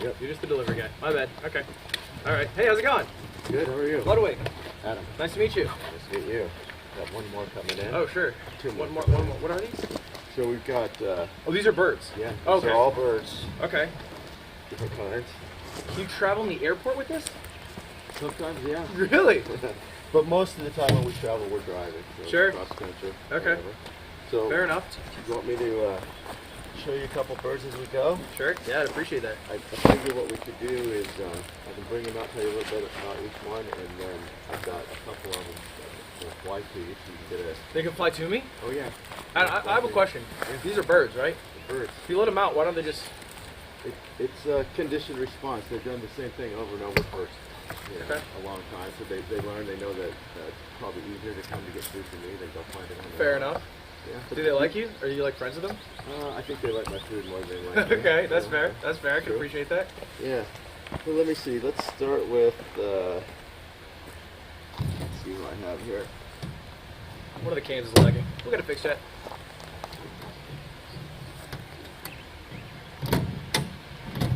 Yep. You're just the delivery guy. My bad. Okay. All right. Hey, how's it going? Good, how are you? Ludwig. Adam. Nice to meet you. Nice to meet you. Got one more coming in. Oh, sure. Two more. One more. One more. What are these? So we've got, Oh, these are birds. yeah, Oh, these okay. are all birds, Okay. different kinds. Can you travel in the airport with this? Sometimes, yeah. Really? But most of the time when we travel, we're driving. So Sure. Cross country. Okay. Whatever. So, Fair enough. you want me to show you a couple birds as we go? Sure. Yeah, I'd appreciate that. I figure what we could do is I can bring them out, tell you a little bit about each one, and then I've got a couple of them that will fly to you so you can get a... They can fly to me? Oh, yeah. I have a question. Yeah. These are birds, right? The birds. If you let them out, why don't they just... It's a conditioned response. They've done the same thing over and over for Okay. a long time. So they learn, they know that it's probably easier to come to get food from me than go find it on their Fair own. enough. Yeah. Do they like you? Are you like friends with them? I think they like my food more than they like me. Okay, that's Yeah. fair. That's fair. I can True. appreciate that. Yeah. So let me see. Let's start with, let's see what I have here. One of the cans is lagging. We'll get it fixed yet.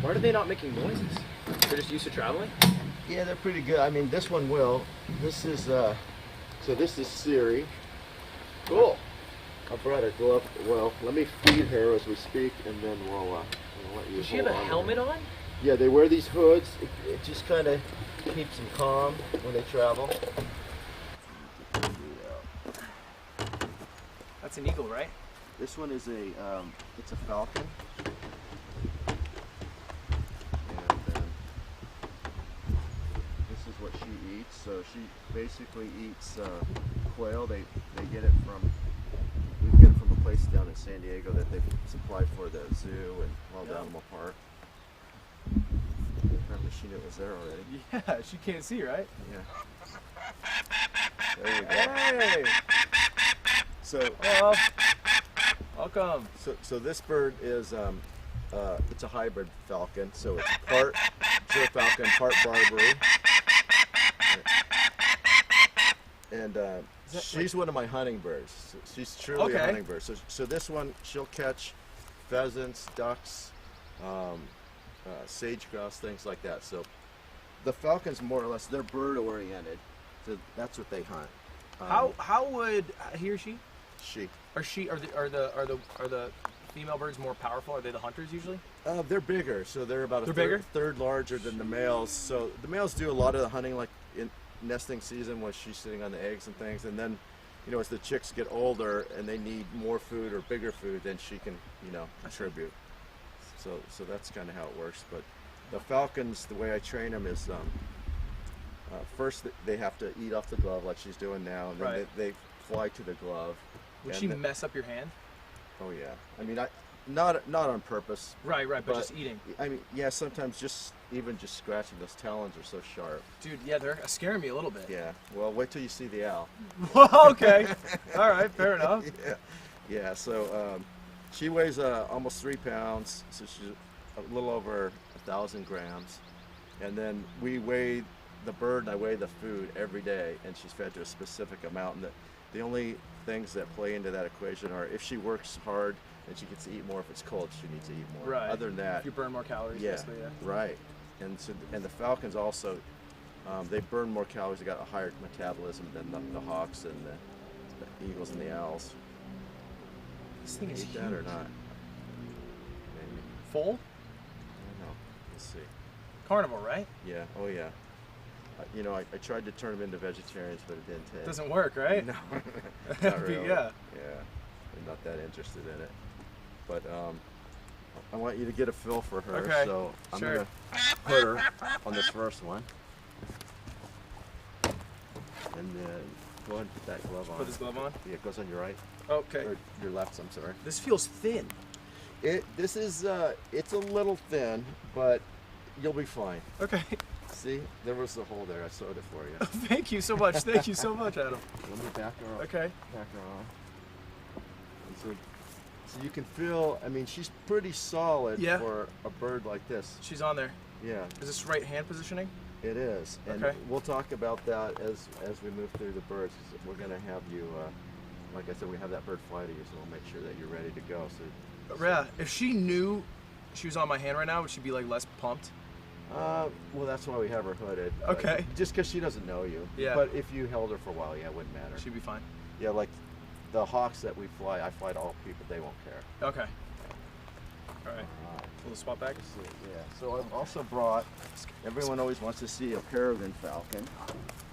Why are they not making noises? They're just used to traveling? Yeah, they're pretty good. I mean, this one will. This is, so this is Siri. Cool. I brought a glove. Well, let me feed her as we speak, and then we'll let you. Does she have a hold on to her. helmet on? Yeah, they wear these hoods. It just kind of keeps them calm when they travel. That's an eagle, right? This one is it's a falcon. And this is what she eats. So she basically eats quail. They get it from, we get it from a place down in San Diego that they supply for the zoo and Wild Animal Park. Apparently she knew it was there already. Yeah, she can't see, right? Yeah. There you go. Hey! So, Hello. Welcome. so this bird is it's a hybrid falcon. So it's part falcon, part Barbary. And she's one of my hunting birds. She's truly a Okay. hunting bird. So this one, she'll catch pheasants, ducks, sage-grouse, things like that. So the falcons, more or less, they're bird oriented. So that's what they hunt. How would he or she? She. Are the female birds more powerful? Are they the hunters usually? They're bigger, so they're about a third larger than the males. So the males do a lot of the hunting, like in nesting season when she's sitting on the eggs and things, and then, as the chicks get older and they need more food or bigger food, then she can, contribute. So that's kind of how it works. But the falcons, the way I train them is, first they have to eat off the glove like she's doing now, and then Right. they fly to the glove. Would And she mess up your hand? Oh yeah. I mean, not on purpose. Right, but just eating. I mean, yeah, sometimes just scratching, those talons are so sharp. Dude, yeah, they're scaring me a little bit. Yeah. Well, wait till you see the owl. Okay. All right, fair enough. Yeah. Yeah. So she weighs almost 3 pounds, so she's a little over 1,000 grams, and then we weigh the bird and I weigh the food every day, and she's fed to a specific amount. And the only things that play into that equation are if she works hard and she gets to eat more. If it's cold, she needs to eat more. Right. Other than that, You burn more calories, yeah, basically, yeah. right. And the falcons also, they burn more calories. They got a higher metabolism than the hawks and the eagles and the owls. This thing is Eat huge. that or not? Maybe. Full? I don't know. Let's see. Carnivore, right? Yeah. Oh yeah. I tried to turn them into vegetarians, but it didn't take. Doesn't work, right? No, not really. Yeah. Yeah, I'm not that interested in it. But I want you to get a feel for her. Okay, So I'm sure. gonna put her on this first one, and then go ahead and put that glove on. Put this glove on? Yeah, it goes on your right. Okay. Or your left. I'm sorry. This feels thin. This is it's a little thin, but you'll be fine. Okay. See, there was the hole there. I sewed it for you. Thank you so much. Thank you so much, Adam. Let me back her up. Okay. Back her on. And so you can feel, I mean, she's pretty solid Yeah. for a bird like this. She's on there. Yeah, Is this right hand positioning? it is. And Okay. we'll talk about that as we move through the birds. 'Cause we're going to have you, like I said, we have that bird fly to you, so we'll make sure that you're ready to go. So Yeah. If she knew she was on my hand right now, would she be like less pumped? Well, that's why we have her hooded. Okay. Just because she doesn't know you. Yeah. But if you held her for a while, yeah, it wouldn't matter. She'd be fine. Yeah, like the hawks that we fly, I fly to all people, they won't care. Okay. All right. Little swap bag. Yeah. So I've also brought. Everyone always wants to see a peregrine falcon.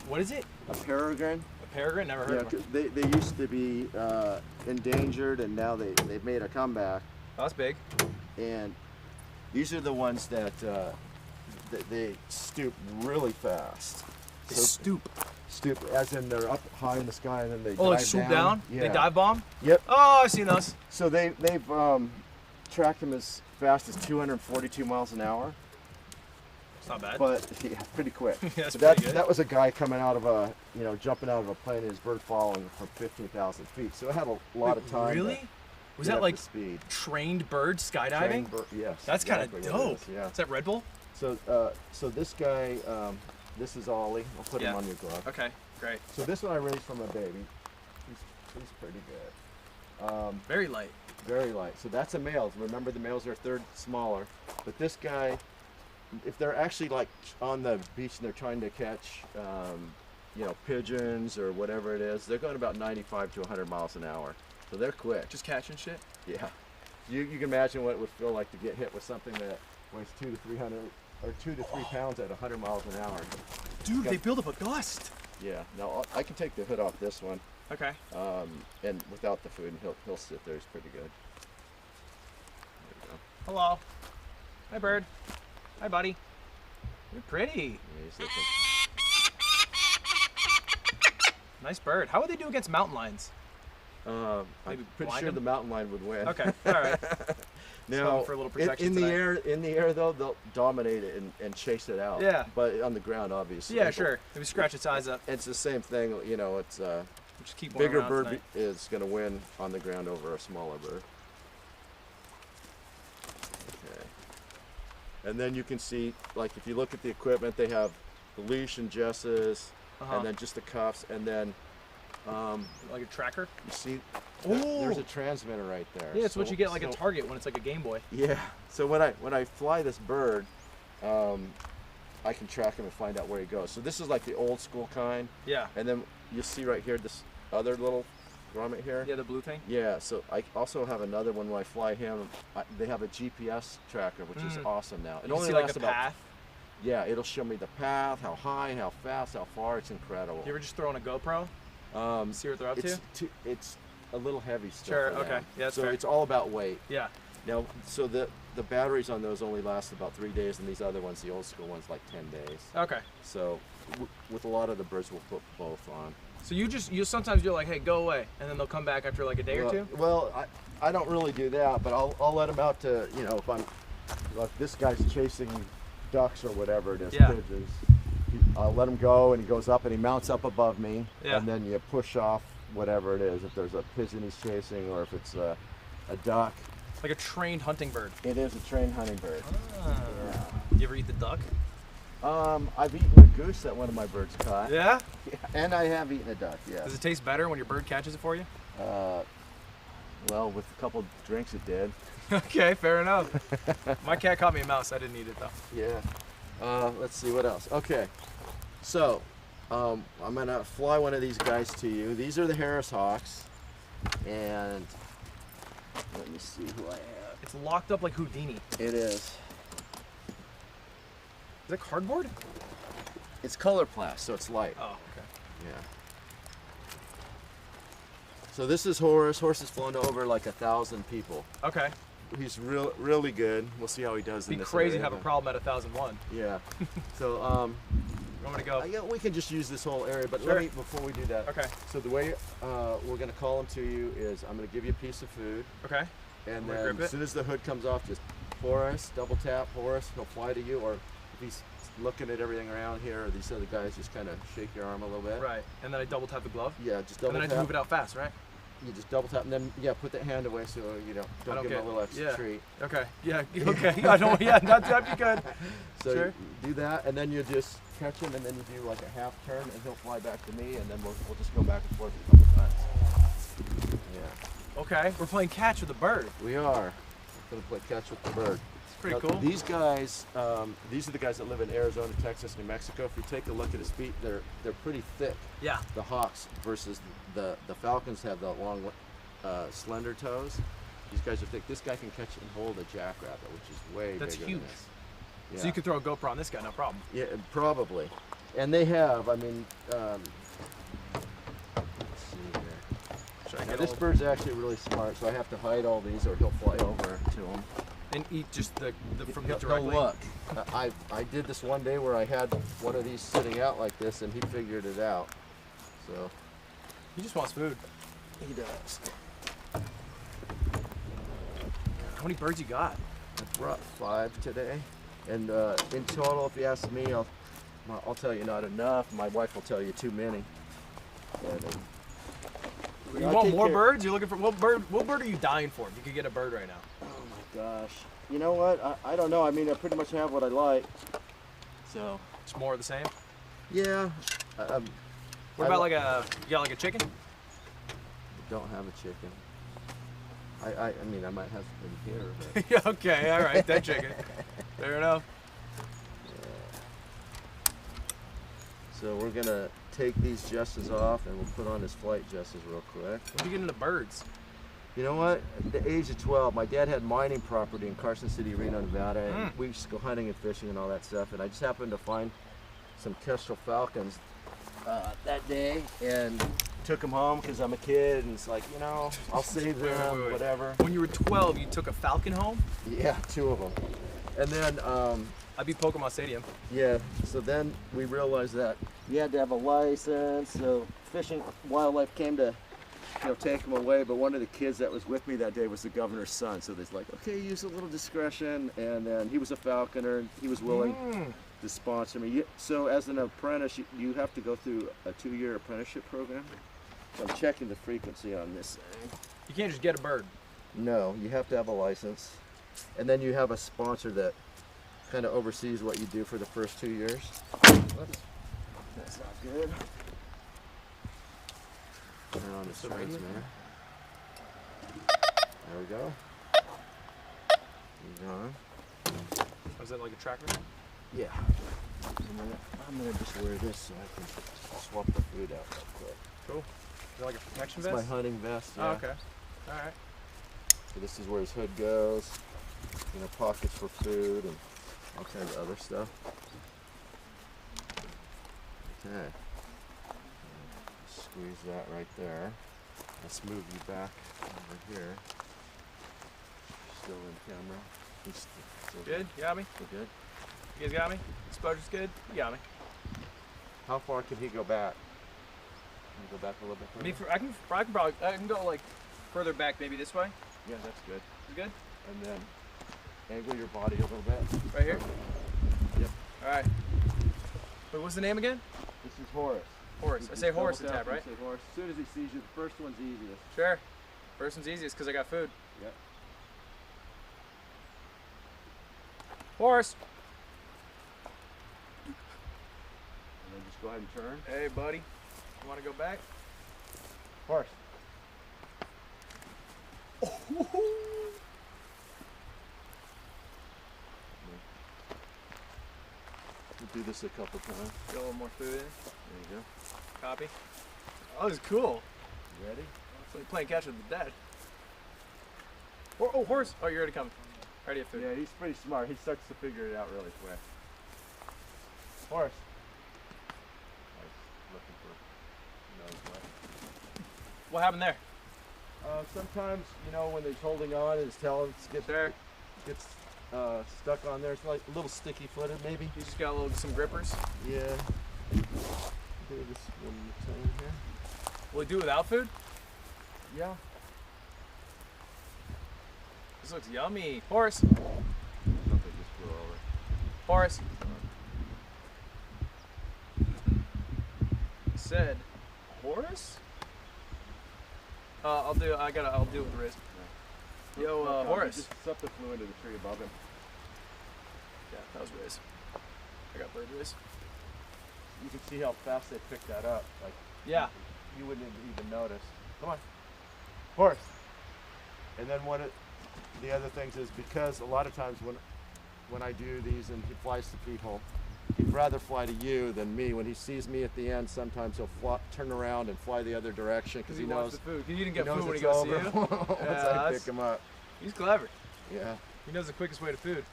What is it? A peregrine. A peregrine? Never heard of it. They used to be endangered, and now they've made a comeback. Oh, that's big. And these are the ones that they stoop really fast. They stoop. Stoop, as in they're up high in the sky and then they dive like swoop down? Yeah. They dive bomb? Yep. Oh, I've seen those. So they've tracked them as fast as 242 miles an hour. It's not bad. But yeah, pretty quick. That's so pretty good. That was a guy coming out of a, jumping out of a plane and his bird falling from 15,000 feet. So it had a lot of time. Really? Was that like trained bird skydiving? Yes. That's kind of dope. Yeah. Is that Red Bull? So this guy, this is Ollie. I'll put him on your glove. Okay, great. So this one I raised from a baby. He's pretty good. Very light. Very light. So that's a male. Remember, the males are a third smaller. But this guy, if they're actually like on the beach and they're trying to catch, pigeons or whatever it is, they're going about 95 to 100 miles an hour. So they're quick. Just catching shit? Yeah. You can imagine what it would feel like to get hit with something that weighs 2 to 3 pounds at 100 miles an hour. Dude, they build up a gust. Yeah. Now I can take the hood off this one. Okay. And without the food, he'll sit there. He's pretty good. There you go. Hello. Hi, bird. Hi, buddy. You're pretty. Yeah, he's looking. Nice bird. How would they do against mountain lions? I'm pretty sure the mountain lion would win. Okay. All right. Now, for a little protection in the air though, they'll dominate it and chase it out. Yeah. But on the ground, obviously. Yeah, sure. Maybe scratch its eyes up. It's the same thing. It's just keep bigger bird is going to win on the ground over a smaller bird. Okay. And then you can see, like, if you look at the equipment, they have the leash and jesses, and then just the cuffs, and then like a tracker. You see, there's a transmitter right there. Yeah, it's what you get like a Target when it's like a Game Boy. Yeah. So when I fly this bird, I can track him and find out where he goes. So this is like the old school kind. Yeah. And then you see right here this other little grommet here. Yeah, the blue thing. Yeah. So I also have another one when I fly him. They have a GPS tracker, which is awesome now. It only see like the path. Yeah, it'll show me the path, how high, how fast, how far. It's incredible. You ever just throw on a GoPro? See what they're up to? It's a little heavy still. Sure, okay. Yeah, that's so fair. it's all about weight. Yeah. Now, so the batteries on those only last about 3 days, and these other ones, the old school ones, like 10 days. Okay. So with a lot of the birds, we'll put both on. So sometimes you're like, hey, go away, and then they'll come back after like a day or two? Well, I don't really do that, but I'll let them out to, if I'm, like this guy's chasing ducks or whatever it is, pigeons. I'll let him go, and he goes up and he mounts up above me, and then you push off whatever it is. If there's a pigeon he's chasing, or if it's a duck. Like a trained hunting bird. It is a trained hunting bird. Ah. Yeah. You ever eat the duck? I've eaten a goose that one of my birds caught. Yeah? And I have eaten a duck, yeah. Does it taste better when your bird catches it for you? Well, with a couple drinks it did. Okay, fair enough. My cat caught me a mouse. I didn't eat it though. Yeah. Let's see what else. Okay. So, I'm gonna fly one of these guys to you. These are the Harris Hawks, and let me see who I have. It's locked up like Houdini. It is. Is that cardboard? It's color plast, so it's light. Oh, okay. Yeah. So this is Horace. Horace has flown to over like 1,000 people. Okay. He's really good. We'll see how he does in this. Be crazy to have a problem at 1,001. Yeah. So I'm gonna go. Yeah, we can just use this whole area, but sure. let me, before we do that. Okay. So the way we're gonna call him to you is I'm gonna give you a piece of food. Okay. And then as soon as the hood comes off, just Horace, double tap Horace. He'll fly to you, or if he's looking at everything around here, or these other guys, just kind of shake your arm a little bit. Right. And then I double tap the glove. Yeah, just double tap. And then I have to move it out fast, right? You just double tap, and then put that hand away so you don't give him a little extra treat. Okay. Yeah. Okay. I don't. Yeah. That'd be good. So sure. You do that, and then you just catch him, and then you do like a half turn, and he'll fly back to me, and then we'll just go back and forth a couple times. Yeah. Okay. We're playing catch with a bird. We are. We're gonna play catch with the bird. It's pretty cool. These guys, these are the guys that live in Arizona, Texas, New Mexico. If you take a look at his feet, they're pretty thick. Yeah. The hawks versus the falcons have the long, slender toes. These guys are thick. This guy can catch and hold a jackrabbit, which is way That's bigger huge. than this. Yeah. So you could throw a GoPro on this guy, no problem. Yeah, probably. And they have, I mean, let's see here. Now, this bird's actually really smart, so I have to hide all these or he'll fly over to them. And eat just from the He'll directly? look. I did this one day where I had one of these sitting out like this and he figured it out. So. He just wants food. He does. How many birds you got? I brought 5 today. And in total, if you ask me, I'll tell you not enough. My wife will tell you too many. You want more birds? You're looking for what bird? What bird are you dying for? If you could get a bird right now. Oh my gosh. You know what? I don't know. I mean, I pretty much have what I like. So. It's more of the same. Yeah. What about you got like a chicken? I don't have a chicken. I mean, I might have some in here. But. Yeah, okay, all right, that chicken. Fair enough. Yeah. So we're gonna take these jesses off and we'll put on his flight jesses real quick. When did you get into birds? You know what? At the age of 12, my dad had mining property in Carson City, Reno, Nevada, and we used to go hunting and fishing and all that stuff. And I just happened to find some kestrel falcons that day and took them home because I'm a kid and it's like, you know, I'll save them, wait. whatever. When you were 12, you took a falcon home? Yeah, 2 of them. And then, I'd be Pokemon Stadium. yeah, so then we realized that you had to have a license, so Fishing Wildlife came to, you know, take them away, but one of the kids that was with me that day was the governor's son, so they're like, okay, use a little discretion, and then he was a falconer, and he was willing to sponsor me. So as an apprentice, you have to go through a 2-year apprenticeship program. So I'm checking the frequency on this thing. You can't just get a bird. No, you have to have a license, and then you have a sponsor that kind of oversees what you do for the first 2 years. That's not good. Turn on the transmitter. There we go. He's on. Was that like a tracker? Yeah. I'm gonna just wear this so I can swap the food out real quick. Cool. Is that like a protection It's vest? my hunting vest. Yeah. Oh, okay. All right. So this is where his hood goes. You know, pockets for food and all kinds of other stuff. Okay. Squeeze that right there. Let's move you back over here. Still in camera. He's still Good? You got me? Still good. You guys got me? Exposure's good? You got me. How far can he go back? Can you go back a little bit further? I can go like further back, maybe this way. Yeah, that's good. You good? And then angle your body a little bit. Right here? Yep. All right. Wait, what's the name again? This is Horace. Horace. I say Horace to Double tap, right? Say Horace. As soon as he sees you, the first one's easiest. Sure. First one's easiest because I got food. Yep. Horace. And then just go ahead and turn. Hey, buddy. You want to go back? Horse. We'll do this a couple times. Get a little more food in. There you go. Copy. Oh, this is cool. You ready? It's like playing catch with the dead. Oh, horse. Oh, you're already coming. Already have food. Yeah, he's pretty smart. He starts to figure it out really quick. Horse. Nice. Looking for nose what. What happened there? Sometimes, you know, when he's holding on, his talons gets stuck on there. It's like a little sticky footed, maybe. You just got some grippers. Yeah. Do this one time here. Will he do it without food? Yeah. This looks yummy. Horace. Something just flew over. Horace. Said, Horace? I'll do it with Riz. Yeah. Yo, Horace. Just something flew into the tree above him. Yeah, that was Riz. I got bird Riz. You can see how fast they picked that up. Like, yeah. You wouldn't even notice. Come on. Horse. And then the other things is because a lot of times when when I do these and he flies to people, he'd rather fly to you than me. When he sees me at the end, sometimes he'll turn around and fly the other direction because he knows the food. Because you didn't get knows food when he it's goes to over you. once I pick him up. He's clever. Yeah. He knows the quickest way to food.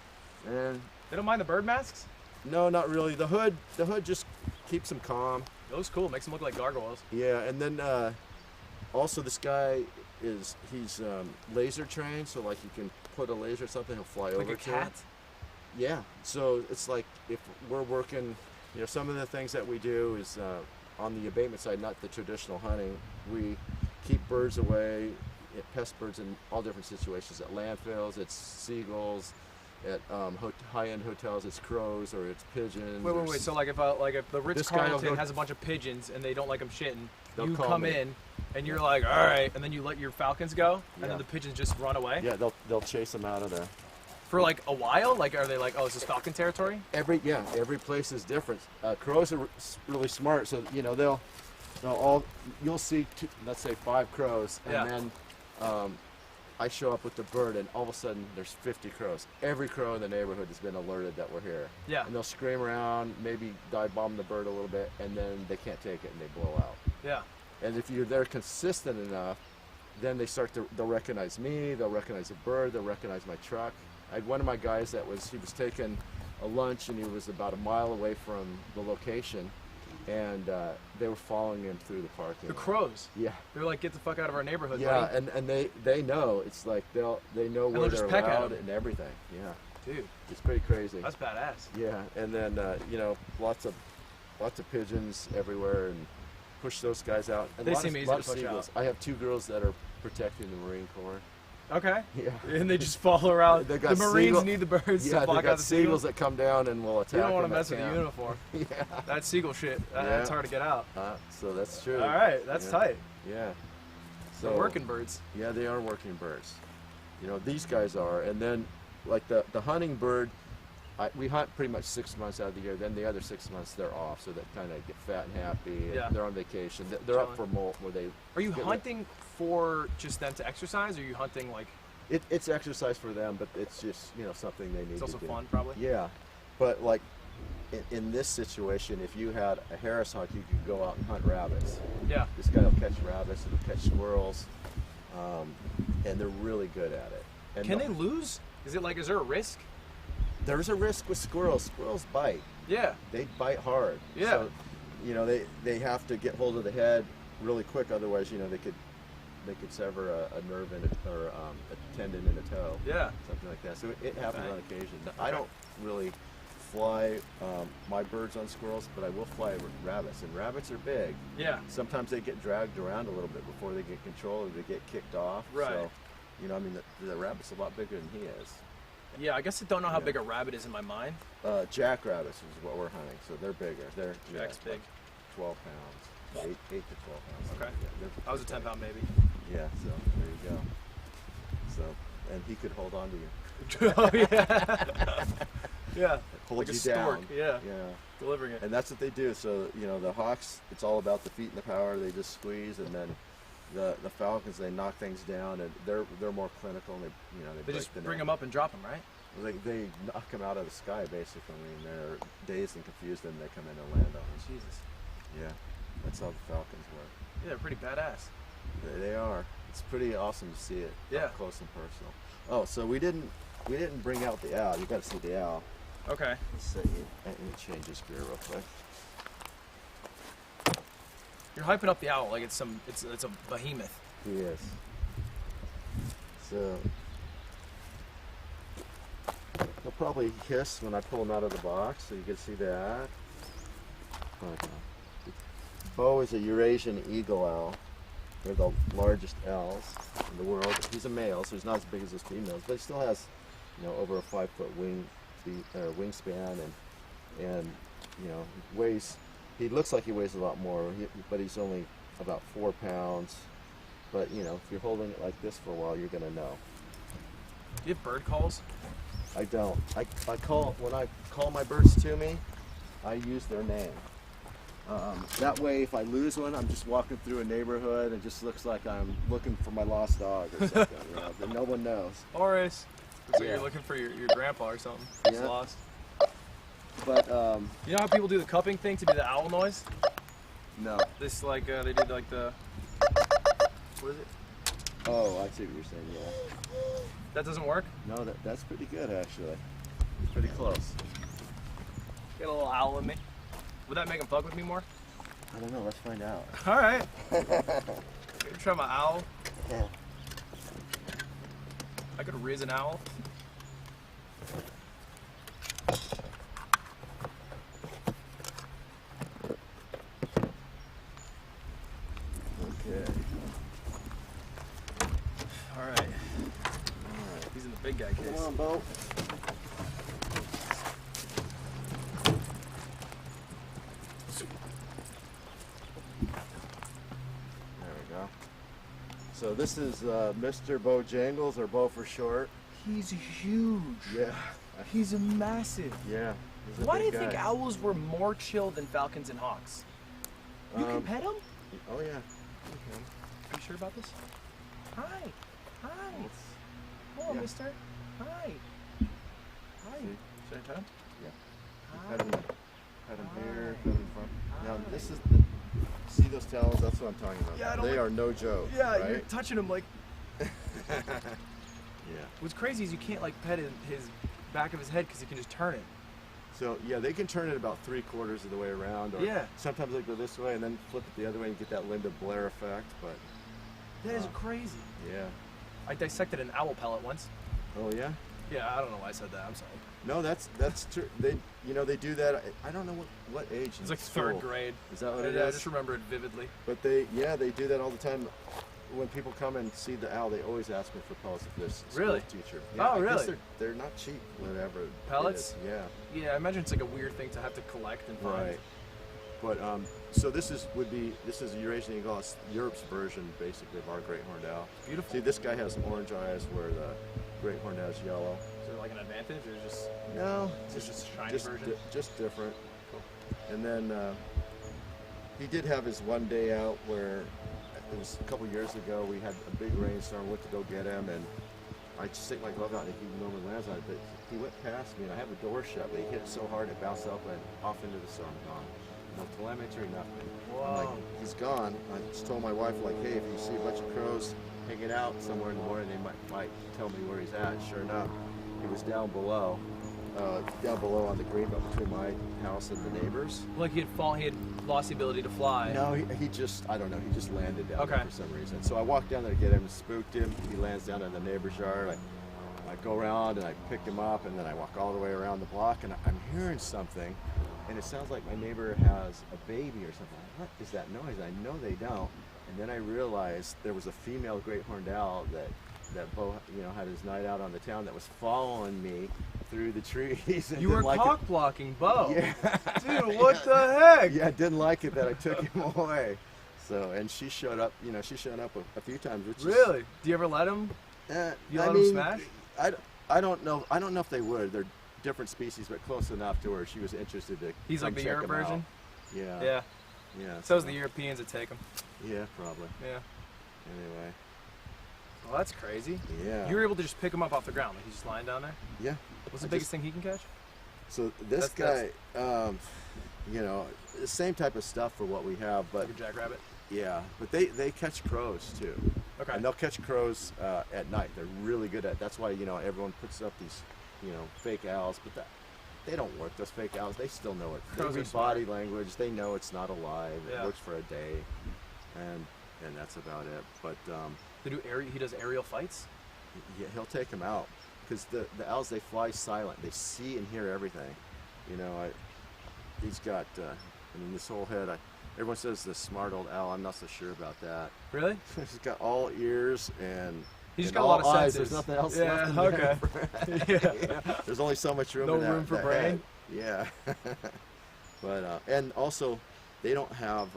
And they don't mind the bird masks? No, not really. The hood just keeps them calm. It looks cool. Makes them look like gargoyles. Yeah, and then also this guy he's laser trained, so like you can put a laser or something, he'll fly over like a cat? Yeah. So it's like if we're working, some of the things that we do is on the abatement side, not the traditional hunting. We keep birds away, pest birds in all different situations. At landfills, it's seagulls. At high-end hotels, it's crows or it's pigeons. Wait. So like if the Ritz-Carlton has a bunch of pigeons and they don't like them shitting, you come in and you're like, all right, and then you let your falcons go, and then the pigeons just run away. Yeah, they'll chase them out of there. For like a while, like are they like, oh, is this falcon territory? Every place is different. Crows are really smart, so you'll see let's say 5 crows, and then I show up with the bird, and all of a sudden there's 50 crows. Every crow in the neighborhood has been alerted that we're here. Yeah. And they'll scream around, maybe dive bomb the bird a little bit, and then they can't take it and they blow out. Yeah. And if you're there consistent enough, then they'll recognize me, they'll recognize the bird, they'll recognize my truck. I had one of my guys he was taking a lunch and he was about a mile away from the location, and they were following him through the parking lot. The crows? Yeah. They're like, get the fuck out of our neighborhood, yeah, buddy. and they know. It's like they know where they're allowed and everything. Yeah. Dude. It's pretty crazy. That's badass. Yeah, and then lots of pigeons everywhere, and push those guys out. And they seem easy to push out. I have 2 girls that are protecting the Marine Corps. Okay. Yeah. And they just follow around. The Marines need the birds to block out the seagulls that come down and will attack. You don't want to mess with the uniform. Yeah. That seagull shit. That's hard to get out. So that's true. All right, that's tight. Yeah. So they're working birds. Yeah, they are working birds. These guys are, and then like the hunting bird, we hunt pretty much 6 months out of the year. Then the other 6 months they're off, so they kind of get fat and happy. And they're on vacation. They're up for molt where they. Are you hunting for just them to exercise, or are you hunting like? It's exercise for them, but it's just something they need. It's also to do. fun, probably. Yeah, but like in this situation, if you had a Harris hunt, you could go out and hunt rabbits. Yeah. This guy will catch rabbits. He'll catch squirrels, and they're really good at it. And can they lose? Is there a risk? There's a risk with squirrels. Squirrels bite. Yeah. They bite hard. Yeah. So, they have to get hold of the head really quick. Otherwise, they could sever a nerve or a tendon in a toe. Yeah. Something like that. So it happens on occasion. I don't really fly my birds on squirrels, but I will fly rabbits. And rabbits are big. Yeah. Sometimes they get dragged around a little bit before they get control or they get kicked off. Right. So, the rabbit's a lot bigger than he is. Yeah, I guess I don't know how big a rabbit is in my mind. Jackrabbits is what we're hunting, so they're bigger. Jack's big. 12 pounds, 8 to 12 pounds. Okay. I was a 10-pound baby. Yeah, so there you go. So, and he could hold on to you. Oh yeah. Yeah. Hold like you a stork. down. Yeah. Yeah. Delivering it. And that's what they do. So the hawks, it's all about the feet and the power. They just squeeze, and then the falcons, they knock things down, and they're more clinical. And they just bring them up and drop them, right? Well, they knock them out of the sky basically. They're dazed and confused, and they come in and land on them. Jesus. Yeah, that's how the falcons work. Yeah, they're pretty badass. They are. It's pretty awesome to see it up close and personal. Oh, so we didn't bring out the owl. You got to see the owl. Okay. Let's see. Let me change this gear real quick. You're hyping up the owl like it's a behemoth. He is. So he'll probably hiss when I pull him out of the box, so you can see that. Bo is a Eurasian eagle owl. They're the largest owls in the world. He's a male, so he's not as big as his females, but he still has, over a 5-foot wingspan, and weighs. He looks like he weighs a lot more, but he's only about 4 pounds. But if you're holding it like this for a while, you're gonna know. Do you have bird calls? I don't. When I call my birds to me, I use their name. That way, if I lose one, I'm just walking through a neighborhood and it just looks like I'm looking for my lost dog or something. But no one knows. Horace. Looks like you're looking for your grandpa or something. He's lost. But you know how people do the cupping thing to do the owl noise? No. This they did like the. What is it? Oh, I see what you're saying. Yeah. That doesn't work? No, that's pretty good actually. Pretty close. Get a little owl in me. Would that make him fuck with me more? I don't know. Let's find out. All right. Try my owl. Yeah. I could raise an owl. Okay. All right. He's in the big guy case. Come on, Bo. So this is Mr. Bojangles, or Bo for short. He's huge. Yeah. He's massive. Yeah. Why do you think owls were more chill than falcons and hawks? You can pet them? Oh, yeah. Okay. Are you sure about this? Hi. Hi. Hello, mister. Hi. Hi. Same time? Yeah. Hi. Pet him here, pet him in front. Now, this is see those talons? That's what I'm talking about. Yeah, they are no joke. Yeah, right? you're touching him like. Yeah. What's crazy is you can't like pet his back of his head because you can just turn it. So yeah, they can turn it about 3/4 of the way around, or sometimes they go this way and then flip it the other way and get that Linda Blair effect. But that is crazy. Yeah. I dissected an owl pellet once. Oh yeah. Yeah, I don't know why I said that. I'm sorry. No, that's true. They they do that. I don't know what age. It's like third grade. Is that what it is? I just remember it vividly. But they do that all the time. When people come and see the owl, they always ask me for pellets of this really? Teacher. Yeah, oh, really? They're not cheap, whatever. Pellets? Yeah. Yeah, I imagine it's like a weird thing to have to collect and find. Right. But so this is Eurasian eagle. It's Europe's version, basically, of our great horned owl. Beautiful. See, this guy has orange eyes, where the great horned owl is yellow. Is there like an advantage, or just no? Just a shiny version. Just different. Cool. And then he did have his one day out where. It was a couple years ago. We had a big rainstorm. Went to go get him, and I just stick my glove out, and he normally lands on it. But he went past me, and I have the door shut. But he hit it so hard it bounced up and off into the storm. Gone. No telemetry, nothing. Wow. I'm like, he's gone. I just told my wife, like, hey, if you see a bunch of crows hanging out somewhere in the morning, they might tell me where he's at. Sure enough, he was down below on the green belt between my house and the neighbors. Like he had lost the ability to fly. No, he just, I don't know, he just landed down there for some reason. So I walked down there to get him and spooked him. He lands down in the neighbor's yard. I go around and I pick him up, and then I walk all the way around the block, and I'm hearing something, and it sounds like my neighbor has a baby or something. What is that noise? I know they don't. And then I realized there was a female great horned owl that Bo, had his night out on the town that was following me through the trees. And you were cock blocking Bo. Yeah. Dude, what the heck? Yeah, didn't like it that I took him away. So, and she showed up, she's shown up a few times. Which really? Do you ever let him? You let him smash? I don't know. I don't know if they would. They're different species, but close enough to where she was interested to. He's like the Europe version? Yeah. Yeah. Yeah. So the Europeans that take him. Yeah, probably. Yeah. Anyway. Well, that's crazy. Yeah. You were able to just pick him up off the ground, like he's just lying down there? Yeah. What's the biggest thing he can catch? So this guy, the same type of stuff for what we have, but like a jackrabbit. Yeah, but they catch crows too. Okay. And they'll catch crows at night. They're really good at. That's why everyone puts up these fake owls, but they don't work. Those fake owls, they still know it. They read body language. They know it's not alive. Yeah. It works for a day, and that's about it. But he does aerial fights. Yeah, he'll take them out because the owls, they fly silent. They see and hear everything. He's got. This whole head. Everyone says this smart old owl. I'm not so sure about that. Really? He's got all ears and. He's just got a lot of eyes. senses. There's nothing else left in there. Yeah. There's only so much room. No in that, room for that brain. Head. Yeah. But and also, they don't have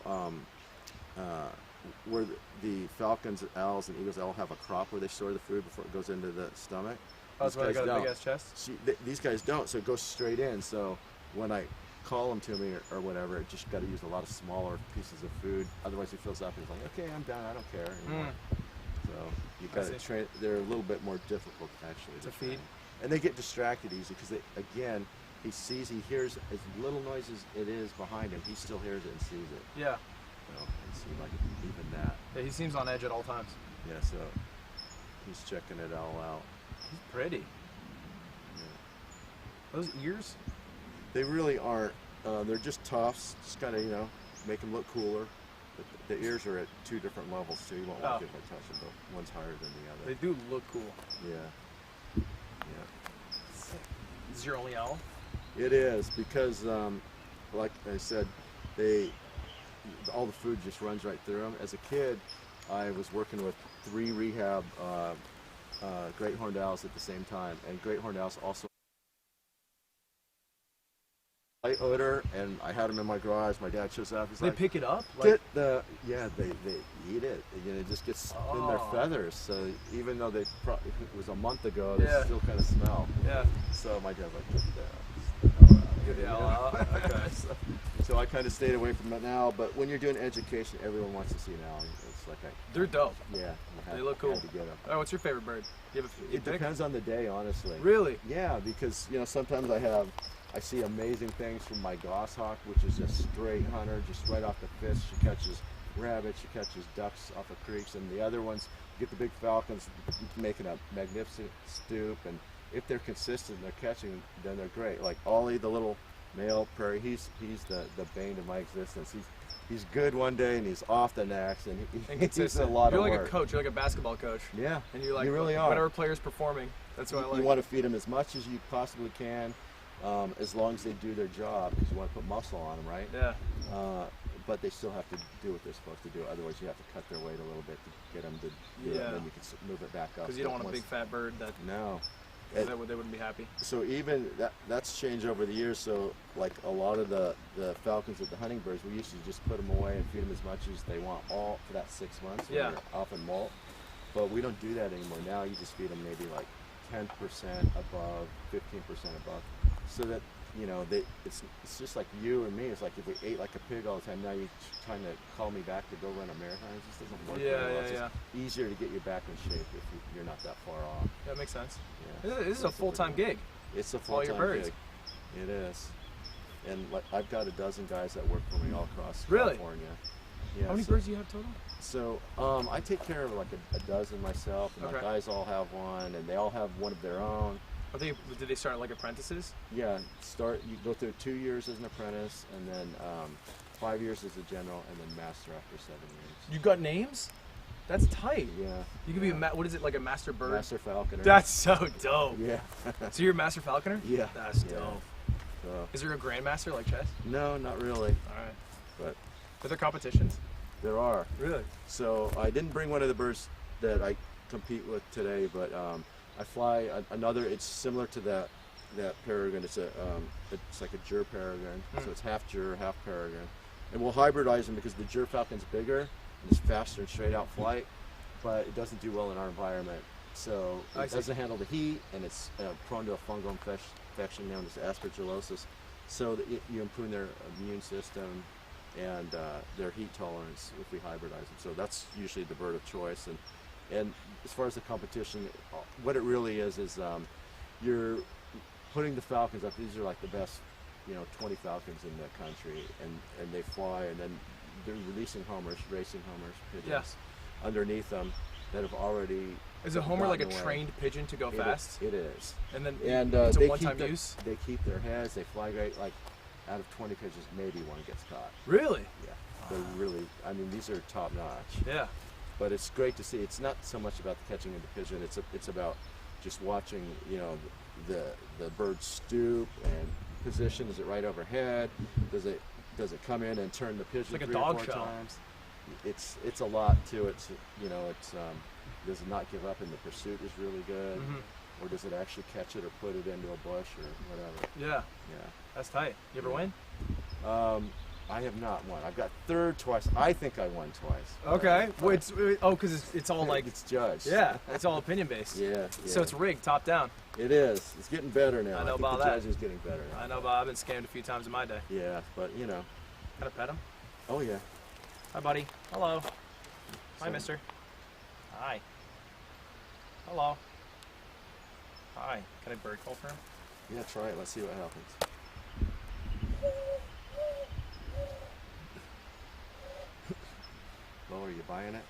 where the falcons, owls, and eagles all have a crop where they store the food before it goes into the stomach. Oh, that's why they got a big ass chest. See, these guys don't, so it goes straight in. So when I call them to me or whatever, it just got to use a lot of smaller pieces of food. Otherwise, he fills up. He's like, okay, I'm done. I don't care anymore. So you got to train. They're a little bit more difficult actually to feed. And they get distracted easy because, again, he hears as little noise as it is behind him, he still hears it and sees it. Yeah. So, and see, like, even that. Yeah, he seems on edge at all times. Yeah, so he's checking it all out. He's pretty. Yeah. Those ears? They really aren't. They're just tufts, just kind of, make them look cooler. But the ears are at 2 different levels, so you won't like it if I touch them, but one's higher than the other. They do look cool. Yeah. Yeah. This is your only owl? It is, because, like I said, all the food just runs right through them. As a kid, I was working with 3 rehab great horned owls at the same time, and great horned owls also light odor, and I had them in my garage. My dad shows up. He's they like, pick it up? Get the they eat it. It just gets in their feathers. So even though it was a month ago, they still kind of smell. Yeah. So my dad's like, get the owl out. Okay. So I kind of stayed away from it now. But when you're doing education, everyone wants to see an owl. It's like they're dope. Yeah. They look cool. To get them. Oh, what's your favorite bird? It depends on the day, honestly. Really? Yeah, because sometimes I see amazing things from my goshawk, which is a straight hunter, just right off the fish. She catches rabbits, she catches ducks off of creeks, and the other ones, you get the big falcons making a magnificent stoop, and if they're consistent and they're catching, then they're great. Like Ollie, the little male prairie, he's the bane of my existence. He's good one day and he's off the next, and he's a lot of work. You're like a coach. You're like a basketball coach. Yeah, and you're like, you really are. Whatever player's performing, that's what I like. You want to feed them as much as you possibly can. As long as they do their job, because you want to put muscle on them, right? Yeah. But they still have to do what they're supposed to do. Otherwise, you have to cut their weight a little bit to get them to do it, and then you can move it back up. Because you don't want a big fat bird that. No. They wouldn't be happy. So even that's changed over the years. So like a lot of the falcons with the hunting birds, we used to just put them away and feed them as much as they want all for that 6 months when they're off and molt. But we don't do that anymore. Now you just feed them maybe like 10% above, 15% above, so that it's just like you and me. It's like if we ate like a pig all the time. Now you're trying to call me back to go run a marathon. It just doesn't work. It's just easier to get you back in shape if you're not that far off. That makes sense. Yeah. This is a full-time gig. It's a full-time gig. It is. And like I've got a dozen guys that work for me all across California. Yeah, how many birds do you have total? So I take care of like a dozen myself, and my guys all have one, and they all have one of their own. Did they start like apprentices? Yeah, you go through 2 years as an apprentice, and then 5 years as a general, and then master after 7 years. You got names? That's tight. Yeah. You could be what is it, like a master bird? Master falconer. That's so dope. Yeah. So you're a master falconer? Yeah. That's dope. Is there a grandmaster like chess? No, not really. All right. But are there competitions? There are. Really? So I didn't bring one of the birds that I compete with today, but I fly another. It's similar to that peregrine. It's like a Jur peregrine. So it's half Jur, half peregrine, and we'll hybridize them because the Jur falcon's bigger and it's faster and straight out flight, but it doesn't do well in our environment. So it doesn't handle the heat, and it's prone to a fungal infection known as aspergillosis. So that you improve their immune system and their heat tolerance if we hybridize them. So that's usually the bird of choice. And as far as the competition, what it really is you're putting the falcons up. These are like the best, 20 falcons in the country, and they fly, and then they're releasing homers, racing homers, pigeons underneath them that have already. Is a homer like a trained pigeon to go fast? It is. And then it's a one-time use? They keep their heads, they fly great. Like out of 20 pigeons, maybe one gets caught. Really? Yeah. They're really, these are top notch. Yeah. But it's great to see. It's not so much about the catching of the pigeon. It's about just watching, the bird stoop and position. Is it right overhead? Does it come in and turn the pigeon like 3 or 4 times? It's a lot to it. Does it not give up, and the pursuit is really good, or does it actually catch it or put it into a bush or whatever? Yeah. Yeah. That's tight. You ever win? I have not won. I've got third twice. I think I won twice. Okay. Because it's all like it's judged. Yeah, it's all opinion based. Yeah. So it's rigged, top down. It is. It's getting better now. I know about the that. judge is getting better now. I know, Bob. I've been scammed a few times in my day. Yeah, but Can I pet him? Oh yeah. Hi, buddy. Hello. Hi, mister. Hi. Hello. high. Can I bird call for him? Yeah, try it. Let's see what happens. Well, are you buying it?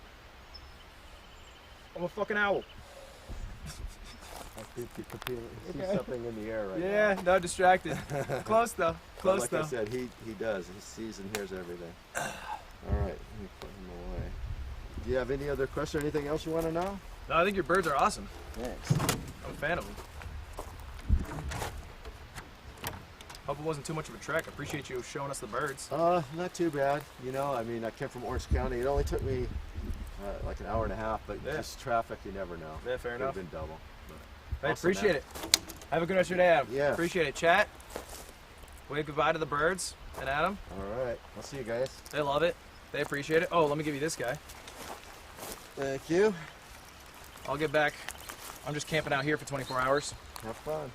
I'm a fucking owl. I think you can see something in the air right now. Yeah, no, distracted. Close though. Close though. Like I said, he does. He sees and hears everything. All right, let me put him away. Do you have any other question or anything else you want to know? No, I think your birds are awesome. Thanks. I'm a fan of them. Hope it wasn't too much of a trek. I appreciate you showing us the birds. Not too bad. You know, I mean, I came from Orange County. It only took me like an hour and a half, but just traffic, you never know. Yeah, fair enough. Could have been double. Hey, awesome, appreciate it. Have a good rest of your day, Adam. Yeah. Appreciate it. Chat. Wave goodbye to the birds and Adam. All right. I'll see you guys. They love it. They appreciate it. Oh, let me give you this guy. Thank you. I'll get back. I'm just camping out here for 24 hours. Have fun.